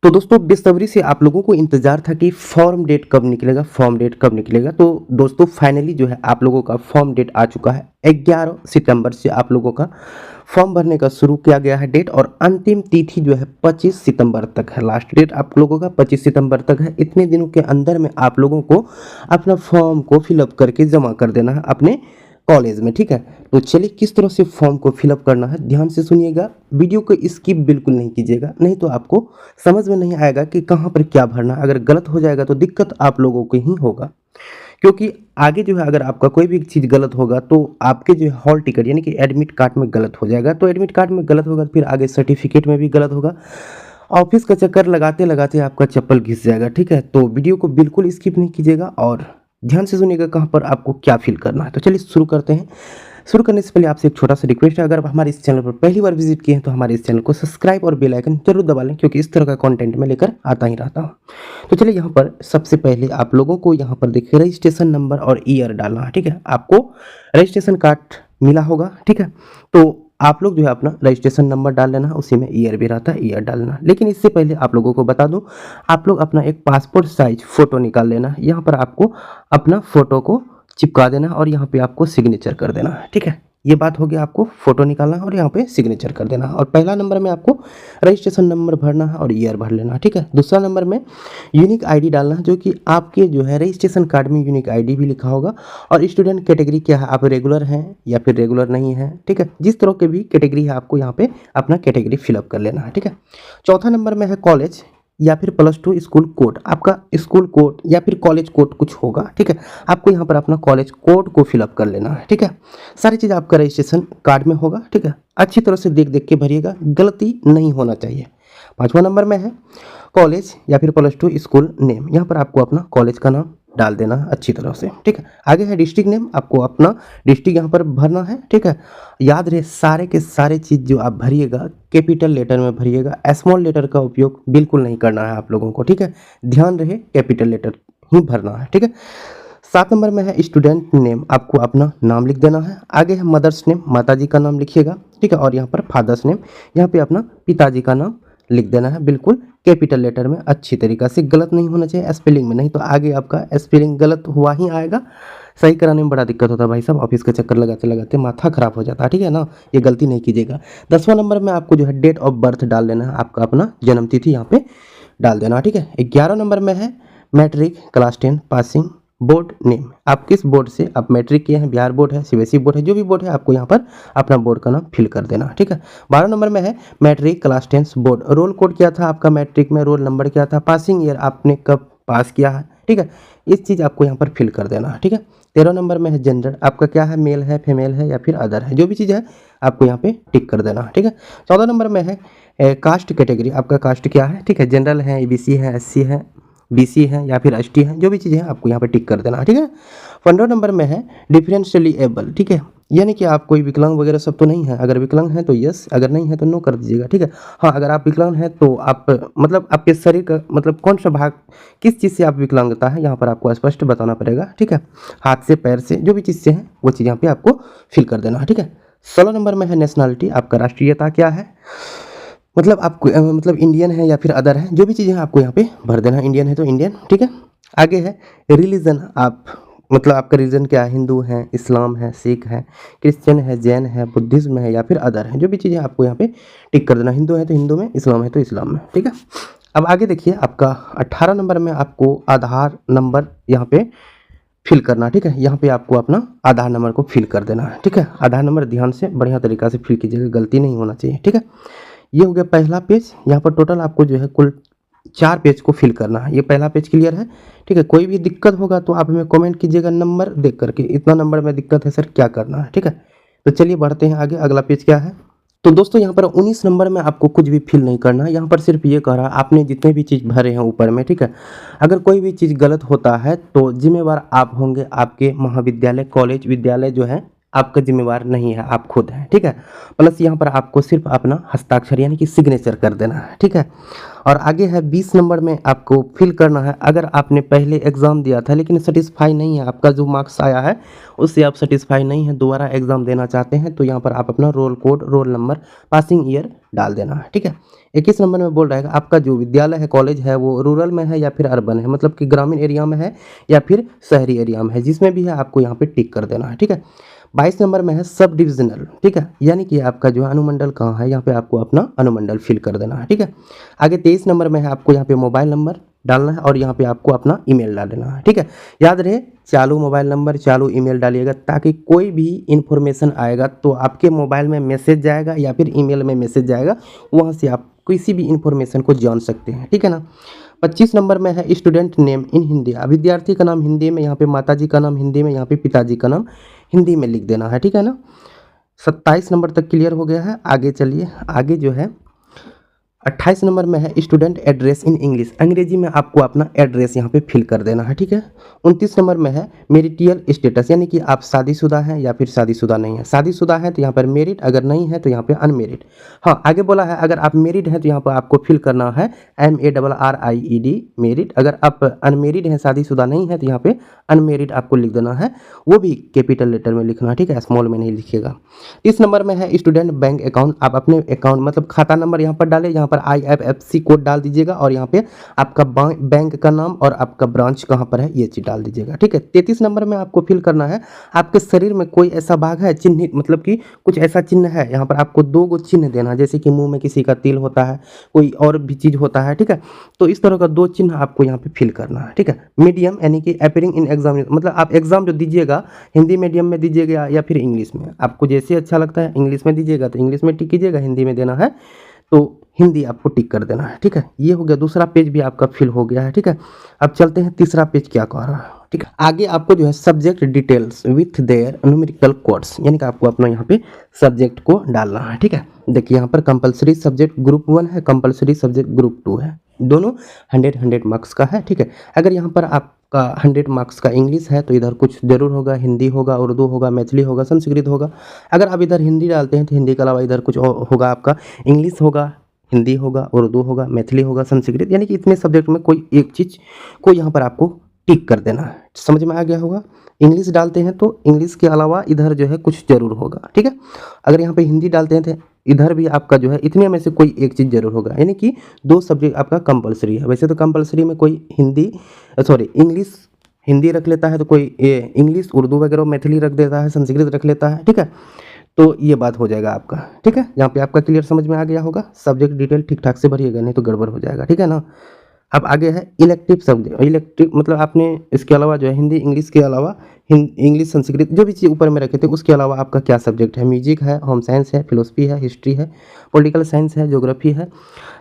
तो दोस्तों बेसब्री से आप लोगों को इंतज़ार था कि फॉर्म डेट कब निकलेगा, फॉर्म डेट कब निकलेगा। तो दोस्तों फाइनली जो है आप लोगों का फॉर्म डेट आ चुका है। 11 सितंबर से आप लोगों का फॉर्म भरने का शुरू किया गया है डेट, और अंतिम तिथि जो है 25 सितंबर तक है। लास्ट डेट आप लोगों का 25 सितंबर तक है। इतने दिनों के अंदर में आप लोगों को अपना फॉर्म को फिलअप करके जमा कर देना है अपने कॉलेज में, ठीक है। तो चलिए किस तरह से फॉर्म को फिलअप करना है ध्यान से सुनिएगा, वीडियो को स्किप बिल्कुल नहीं कीजिएगा, नहीं तो आपको समझ में नहीं आएगा कि कहाँ पर क्या भरना है। अगर गलत हो जाएगा तो दिक्कत आप लोगों को ही होगा, क्योंकि आगे जो है अगर आपका कोई भी चीज़ गलत होगा तो आपके जो है हॉल टिकट यानी कि एडमिट कार्ड में गलत हो जाएगा। तो एडमिट कार्ड में गलत होगा फिर आगे सर्टिफिकेट में भी गलत होगा। ऑफिस का चक्कर लगाते लगाते आपका चप्पल घिस जाएगा, ठीक है। तो वीडियो को बिल्कुल स्किप नहीं कीजिएगा और ध्यान से सुनिएगा कहाँ पर आपको क्या फिल करना है। तो चलिए शुरू करते हैं। शुरू करने से पहले आपसे एक छोटा सा रिक्वेस्ट है, अगर आप हमारे इस चैनल पर पहली बार विजिट किए हैं तो हमारे इस चैनल को सब्सक्राइब और बेल आइकन जरूर दबा लें, क्योंकि इस तरह का कंटेंट मैं लेकर आता ही रहता हूँ। तो चलिए यहाँ पर सबसे पहले आप लोगों को यहाँ पर देखिए रजिस्ट्रेशन नंबर और ईयर डालना है, ठीक है। आपको रजिस्ट्रेशन कार्ड मिला होगा, ठीक है। तो आप लोग जो है अपना रजिस्ट्रेशन नंबर डाल लेना है, उसी में ईयर भी रहता है, ईयर डालना। लेकिन इससे पहले आप लोगों को बता दूं, आप लोग अपना एक पासपोर्ट साइज फोटो निकाल लेना है। यहाँ पर आपको अपना फोटो को चिपका देना है और यहाँ पे आपको सिग्नेचर कर देना है, ठीक है। ये बात हो गया, आपको फोटो निकालना है और यहाँ पे सिग्नेचर कर देना है। और पहला नंबर में आपको रजिस्ट्रेशन नंबर भरना है और ईयर भर लेना है, ठीक है। दूसरा नंबर में यूनिक आईडी डालना है, जो कि आपके जो है रजिस्ट्रेशन कार्ड में यूनिक आईडी भी लिखा होगा। और स्टूडेंट कैटेगरी क्या है, आप रेगुलर हैं या फिर रेगुलर नहीं है, ठीक है। जिस तरह के भी कैटेगरी है आपको यहाँ पे अपना कैटेगरी फिलअप कर लेना है, ठीक है। चौथा नंबर में है कॉलेज या फिर +2 स्कूल कोड। आपका स्कूल कोड या फिर कॉलेज कोड कुछ होगा, ठीक है। आपको यहाँ पर अपना कॉलेज कोड को फिलअप कर लेना है, ठीक है। सारी चीज़ आपका रजिस्ट्रेशन कार्ड में होगा, ठीक है। अच्छी तरह से देख देख के भरिएगा, गलती नहीं होना चाहिए। पाँचवा नंबर में है कॉलेज या फिर +2 स्कूल नेम। यहाँ पर आपको अपना कॉलेज का नाम डाल देना है अच्छी तरह से, ठीक है। आगे है डिस्ट्रिक्ट नेम, आपको अपना डिस्ट्रिक्ट यहाँ पर भरना है, ठीक है। याद रहे सारे के सारे चीज़ जो आप भरिएगा कैपिटल लेटर में भरिएगा, स्मॉल लेटर का उपयोग बिल्कुल नहीं करना है आप लोगों को, ठीक है। ध्यान रहे कैपिटल लेटर ही भरना है, ठीक है। 7 नंबर में है स्टूडेंट नेम, आपको अपना नाम लिख देना है। आगे है मदर्स नेम, माताजी का नाम लिखिएगा, ठीक है। और यहाँ पर फादर्स नेम, यहाँ पे अपना पिताजी का नाम लिख देना है, बिल्कुल कैपिटल लेटर में, अच्छी तरीका से, गलत नहीं होना चाहिए स्पेलिंग में, नहीं तो आगे आपका स्पेलिंग गलत हुआ ही आएगा। सही कराने में बड़ा दिक्कत होता है भाई साहब, ऑफिस का चक्कर लगाते लगाते माथा खराब हो जाता है, ठीक है ना। ये गलती नहीं कीजिएगा। 10वां नंबर में आपको जो है डेट ऑफ बर्थ डाल देना है, आपका अपना जन्म तिथि यहाँ पे डाल देना, ठीक है। 11 नंबर में है matric class 10 passing board name, आप किस बोर्ड से आप मैट्रिक किए हैं, बिहार बोर्ड है, सीबीएसई बोर्ड है, जो भी बोर्ड है आपको यहाँ पर अपना बोर्ड का नाम फिल कर देना, ठीक है। 12 नंबर में है matric class 10 board, roll code क्या था आपका मैट्रिक में, रोल नंबर क्या था, पासिंग ईयर आपने कब पास किया है, ठीक है। इस चीज़ आपको यहाँ पर फिल कर देना है, ठीक है। 13 नंबर में है जेंडर, आपका क्या है, मेल है, फीमेल है या फिर अदर है, जो भी चीज़ है आपको यहाँ पे टिक कर देना, ठीक है। 14 नंबर में है कास्ट कैटेगरी, आपका कास्ट क्या है, ठीक है। जनरल है, ईबीसी है, एससी है, बीसी है या फिर एसटी है, जो भी चीज़ें हैं आपको यहाँ पे टिक कर देना, ठीक है। 15 नंबर में है डिफरेंशियली एबल, ठीक है। यानी कि आप कोई विकलांग वगैरह सब तो नहीं है, अगर विकलांग है तो यस, अगर नहीं है तो नो कर दीजिएगा, ठीक है। हाँ, अगर आप विकलांग हैं तो आप मतलब आपके शरीर का मतलब कौन सा भाग, किस चीज़ से आप विकलांगता है यहाँ पर आपको स्पष्ट बताना पड़ेगा, ठीक है। हाथ से, पैर से, जो भी चीज़ से है वो चीज़ यहाँ पे आपको फिल कर देना है, ठीक है। 16 नंबर में है नेशनलिटी, आपका राष्ट्रीयता क्या है, मतलब आप मतलब इंडियन है या फिर अदर है, जो भी चीज़ें आपको यहाँ पे भर देना है, इंडियन है तो इंडियन, ठीक है। आगे है रिलीजन, आप मतलब आपका रिलीजन क्या है, हिंदू है, इस्लाम है, सिख है, क्रिश्चियन है, जैन है, बुद्धिज्म है या फिर अदर है, जो भी चीज़ें आपको यहाँ पे टिक कर देना। हिंदू है तो हिंदू में, इस्लाम है तो इस्लाम में, ठीक है। अब आगे देखिए आपका 18 नंबर में आपको आधार नंबर यहाँ पे फिल करना, ठीक है। यहाँ पे आपको अपना आधार नंबर को फिल कर देना है, ठीक है। आधार नंबर ध्यान से बढ़िया तरीका से फिल कीजिएगा, गलती नहीं होना चाहिए, ठीक है। ये हो गया पहला पेज। यहाँ पर टोटल आपको जो है कुल 4 पेज को फिल करना है। ये पहला पेज क्लियर है, ठीक है। कोई भी दिक्कत होगा तो आप हमें कमेंट कीजिएगा नंबर देख करके, इतना नंबर में दिक्कत है सर, क्या करना है, ठीक है। तो चलिए बढ़ते हैं आगे, अगला पेज क्या है। तो दोस्तों यहाँ पर 19 नंबर में आपको कुछ भी फिल नहीं करना है। यहाँ पर सिर्फ ये कह रहा है आपने जितने भी चीज़ भरे हैं ऊपर में, ठीक है। अगर कोई भी चीज़ गलत होता है तो जिम्मेवार आप होंगे, आपके महाविद्यालय, कॉलेज, विद्यालय जो है आपका जिम्मेवार नहीं है, आप खुद हैं, ठीक है। प्लस यहाँ पर आपको सिर्फ अपना हस्ताक्षर यानी कि सिग्नेचर कर देना है, ठीक है। और आगे है 20 नंबर में आपको फिल करना है, अगर आपने पहले एग्ज़ाम दिया था लेकिन सेटिस्फाई नहीं है, आपका जो मार्क्स आया है उससे आप सेटिस्फाई नहीं है, दोबारा एग्ज़ाम देना चाहते हैं, तो यहाँ पर आप अपना roll code, roll number, passing year डाल देना है, ठीक है। 21 नंबर में बोल रहा है आपका जो विद्यालय है, कॉलेज है, वो रूरल में है या फिर अर्बन है, मतलब कि ग्रामीण एरिया में है या फिर शहरी एरिया में है, जिसमें भी है आपको यहाँ पे टिक कर देना है, ठीक है। 22 नंबर में है सब डिविजनल, ठीक है, यानी कि आपका जो है अनुमंडल कहाँ है, यहाँ पे आपको अपना अनुमंडल फिल कर देना है, ठीक है। आगे 23 नंबर में है आपको यहाँ पे मोबाइल नंबर डालना है और यहाँ पे आपको अपना ईमेल डाल देना है, ठीक है। याद रहे चालू मोबाइल नंबर, चालू ईमेल डालिएगा, ताकि कोई भी इन्फॉर्मेशन आएगा तो आपके मोबाइल में मैसेज जाएगा या फिर ईमेल में मैसेज जाएगा, वहाँ से आप किसी भी इन्फॉर्मेशन को जान सकते हैं, ठीक है ना। 25 नंबर में है स्टूडेंट नेम इन हिंदी, विद्यार्थी का नाम हिंदी में, यहाँ पे माताजी का नाम हिंदी में, यहाँ पे पिताजी का नाम हिंदी में लिख देना है, ठीक है ना। 27 नंबर तक क्लियर हो गया है। आगे चलिए, आगे जो है 28 नंबर में है स्टूडेंट एड्रेस इन इंग्लिश, अंग्रेजी में आपको अपना एड्रेस यहाँ पे फिल कर देना है, ठीक है। 29 नंबर में है मेरिटियल स्टेटस, यानी कि आप शादीशुदा हैं या फिर शादीशुदा नहीं है। शादीशुदा है तो यहाँ पर मेरिड, अगर नहीं है तो यहाँ पे अनमेरिड। हाँ, आगे बोला है अगर आप मेरिड हैं तो यहाँ पर आपको फिल करना है MARRIED मेरिड, अगर आप अनमेरिड हैं, शादीशुदा नहीं है, तो यहाँ पे अनमेरिड आपको लिख देना है, वो भी कैपिटल लेटर में लिखना है, ठीक है, स्मॉल में नहीं लिखिएगा। 30 नंबर में है स्टूडेंट बैंक अकाउंट, आप अपने अकाउंट मतलब खाता नंबर यहाँ पर डालें, यहाँ पर IFSC कोड डाल दीजिएगा और यहाँ पे आपका बैंक का नाम और आपका ब्रांच कहाँ पर है ये चीज डाल दीजिएगा, ठीक है। 33 नंबर में आपको फिल करना है आपके शरीर में कोई ऐसा भाग है चिन्हित, मतलब कि कुछ ऐसा चिन्ह है, यहाँ पर आपको 2 गो चिन्ह देना है, जैसे कि मुंह में किसी का तिल होता है, कोई और भी चीज होता है, ठीक है। तो इस तरह का 2 चिन्ह आपको यहाँ पे फिल करना है, ठीक है। मीडियम यानी कि अपीयरिंग इन एग्जाम, मतलब आप एग्जाम जो दीजिएगा हिंदी मीडियम में दीजिएगा या फिर इंग्लिश में, आपको जैसे अच्छा लगता है। इंग्लिश में दीजिएगा तो इंग्लिश में टिक कीजिएगा, हिंदी में देना है तो हिंदी आपको टिक कर देना है, ठीक है। ये हो गया, दूसरा पेज भी आपका फिल हो गया है, ठीक है। अब चलते हैं तीसरा पेज क्या कह रहा है, ठीक है। आगे आपको जो है subject details with their numerical codes, यानी कि आपको अपना यहाँ पे सब्जेक्ट को डालना है, ठीक है। देखिए यहाँ पर कंपलसरी सब्जेक्ट ग्रुप 1 है, कंपलसरी सब्जेक्ट ग्रुप 2 है, दोनों 100 मार्क्स का है, ठीक है। अगर यहाँ पर आपका 100 मार्क्स का इंग्लिश है तो इधर कुछ जरूर होगा, हिंदी होगा, उर्दू होगा, मैथिली होगा, संस्कृत होगा। अगर आप इधर हिंदी डालते हैं तो हिंदी के अलावा इधर कुछ होगा, आपका इंग्लिश होगा, हिंदी होगा, उर्दू होगा, मैथिली होगा, संस्कृत, यानी कि इतने सब्जेक्ट में कोई एक चीज़ को यहाँ पर आपको टिक कर देना है। समझ में आ गया होगा। इंग्लिश डालते हैं तो इंग्लिश के अलावा इधर जो है कुछ जरूर होगा, ठीक है। अगर यहाँ पे हिंदी डालते हैं तो इधर भी आपका जो है इतने में से कोई एक चीज़ जरूर होगा, यानी कि 2 सब्जेक्ट आपका कंपलसरी है। वैसे तो कंपलसरी में कोई इंग्लिश हिंदी रख लेता है, तो कोई इंग्लिश उर्दू वगैरह मैथिली रख देता है, संस्कृत रख लेता है, ठीक है। तो ये बात हो जाएगा आपका, ठीक है। यहाँ पे आपका क्लियर समझ में आ गया होगा। सब्जेक्ट डिटेल ठीक ठाक से भरिएगा, नहीं तो गड़बड़ हो जाएगा, ठीक है ना। अब आगे है इलेक्टिव सब्जेक्ट, इलेक्टिव मतलब आपने इसके अलावा जो है हिंदी इंग्लिश के अलावा इंग्लिश संस्कृत जो भी चीज़ ऊपर में रखे थे उसके अलावा आपका क्या सब्जेक्ट है। म्यूजिक है, होम साइंस है, फिलोसफी है, हिस्ट्री है, पॉलिटिकल साइंस है, ज्योग्राफी है,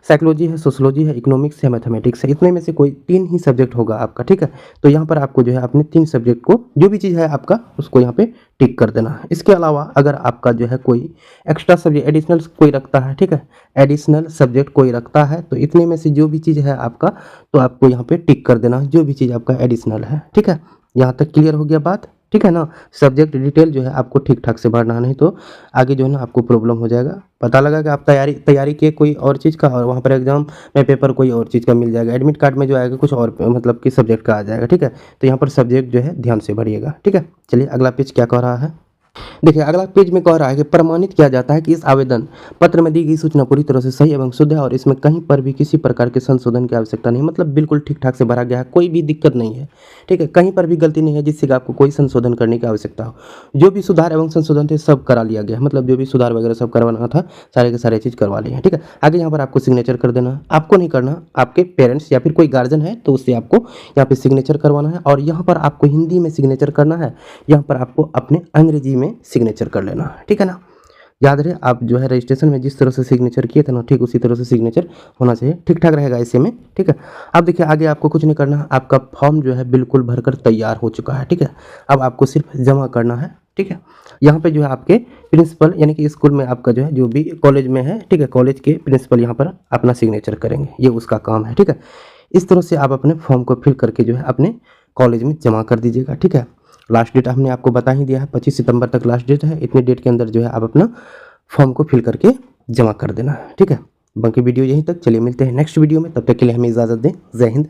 साइकोलॉजी है, सोशोलॉजी है, इकोनॉमिक्स है, मैथमेटिक्स है। इतने में से कोई 3 ही सब्जेक्ट होगा आपका, ठीक है। तो यहाँ पर आपको जो है अपने 3 सब्जेक्ट को जो भी चीज़ है आपका उसको यहाँ पे टिक कर देना है। इसके अलावा अगर आपका जो है कोई एक्स्ट्रा सब्जेक्ट एडिशनल कोई रखता है, ठीक है, एडिशनल सब्जेक्ट कोई रखता है तो इतने में से जो भी चीज़ है आपका तो आपको यहाँ पे टिक कर देना है, जो भी चीज़ आपका एडिशनल है, ठीक है। यहाँ तक क्लियर हो गया बात, ठीक है ना। सब्जेक्ट डिटेल जो है आपको ठीक ठाक से भरना, नहीं तो आगे जो है ना आपको प्रॉब्लम हो जाएगा। पता लगा कि आप तैयारी किए कोई और चीज़ का और वहाँ पर एग्जाम में पेपर कोई और चीज़ का मिल जाएगा, एडमिट कार्ड में जो आएगा कुछ और मतलब कि सब्जेक्ट का आ जाएगा, ठीक है। तो यहाँ पर सब्जेक्ट जो है ध्यान से भरिएगा, ठीक है। चलिए अगला पेज क्या कह रहा है, देखिए अगला पेज में कह रहा है कि प्रमाणित किया जाता है कि इस आवेदन पत्र में दी गई सूचना पूरी तरह से सही एवं शुद्ध है और इसमें कहीं पर भी किसी प्रकार के संशोधन की आवश्यकता नहीं, मतलब बिल्कुल ठीक ठाक से भरा गया है, कोई भी दिक्कत नहीं है, ठीक है। कहीं पर भी गलती नहीं है जिससे कि आपको कोई संशोधन करने की आवश्यकता हो। जो भी सुधार एवं संशोधन थे सब करा लिया गया है, मतलब जो भी सुधार वगैरह सब करवाना था सारे के सारे चीज़ करवा लिए हैं, ठीक है। आगे यहाँ पर आपको सिग्नेचर कर देना, आपको नहीं करना, आपके पेरेंट्स या फिर कोई गार्जियन है तो उससे आपको यहाँ पे सिग्नेचर करवाना है। और यहाँ पर आपको हिंदी में सिग्नेचर करना है, यहाँ पर आपको अपने अंग्रेजी में सिग्नेचर कर लेना, ठीक है ना। याद रहे आप जो है रजिस्ट्रेशन में जिस तरह से सिग्नेचर किए थे ना, ठीक उसी तरह से सिग्नेचर होना चाहिए, ठीक ठाक रहेगा ऐसे में, ठीक है। अब देखिए आगे आपको कुछ नहीं करना, आपका फॉर्म जो है बिल्कुल भरकर तैयार हो चुका है, ठीक है। अब आपको सिर्फ जमा करना है, ठीक है। यहाँ पे जो है आपके प्रिंसिपल यानी कि स्कूल में आपका जो है जो भी कॉलेज में है, ठीक है, कॉलेज के प्रिंसिपल यहाँ पर अपना सिग्नेचर करेंगे, ये उसका काम है, ठीक है। इस तरह से आप अपने फॉर्म को फिल करके जो है अपने कॉलेज में जमा कर दीजिएगा, ठीक है। लास्ट डेट हमने आपको बता ही दिया है, 25 सितंबर तक लास्ट डेट है। इतने डेट के अंदर जो है आप अपना फॉर्म को फिल करके जमा कर देना, ठीक है। बाकी वीडियो यहीं तक, चलिए मिलते हैं नेक्स्ट वीडियो में, तब तक के लिए हमें इजाज़त दें। जय हिंद।